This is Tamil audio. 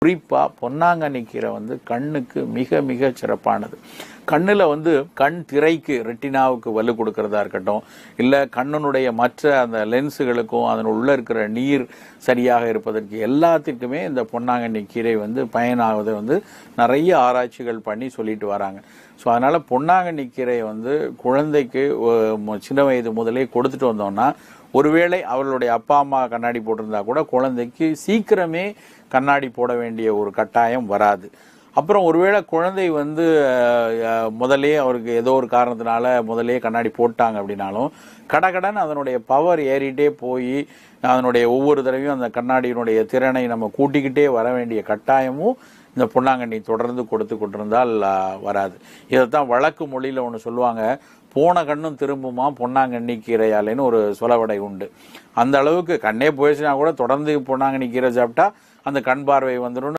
குறிப்பாக பொன்னாங்கண்ணி கீரை வந்து கண்ணுக்கு மிக மிக சிறப்பானது. கண்ணில் வந்து கண் திரைக்கு ரெட்டினாவுக்கு வலு கொடுக்கறதா இருக்கட்டும், இல்லை கண்ணினுடைய மற்ற அந்த லென்ஸுகளுக்கும் அதன் உள்ள இருக்கிற நீர் சரியாக இருப்பதற்கு எல்லாத்திற்குமே இந்த பொன்னாங்கண்ணி கீரை வந்து பயனாவதை வந்து நிறைய ஆராய்ச்சிகள் பண்ணி சொல்லிட்டு வராங்க. ஸோ அதனால் பொன்னாங்கண்ணி கீரையை வந்து குழந்தைக்கு சின்ன வயது முதலே கொடுத்துட்டு வந்தோம்னா, ஒருவேளை அவர்களுடைய அப்பா அம்மா கண்ணாடி போட்டிருந்தா கூட குழந்தைக்கு சீக்கிரமே கண்ணாடி போட வேண்டிய ஒரு கட்டாயம் வராது. அப்புறம் ஒருவேளை குழந்தை வந்து முதலே அவருக்கு ஏதோ ஒரு காரணத்தினால முதலே கண்ணாடி போட்டாங்க அப்படின்னாலும் கடகடன் அதனுடைய பவர் ஏறிட்டே போய் அதனுடைய ஒவ்வொரு தடவையும் அந்த கண்ணாடியினுடைய திறனை நம்ம கூட்டிக்கிட்டே வர வேண்டிய கட்டாயமும் இந்த பொன்னாங்கண்ணி தொடர்ந்து கொடுத்து கொண்டிருந்தால் வராது. இதைத்தான் வழக்கு மொழியில் ஒன்று சொல்லுவாங்க, போன கண்ணும் திரும்புமா பொன்னாங்கண்ணி கீரையாலேன்னு ஒரு சொலவடை உண்டு. அந்த அளவுக்கு கண்ணே போயிடுச்சுன்னா கூட தொடர்ந்து பொன்னாங்கண்ணி கீரை சாப்பிட்டா அந்த கண் பார்வை வந்துடும்.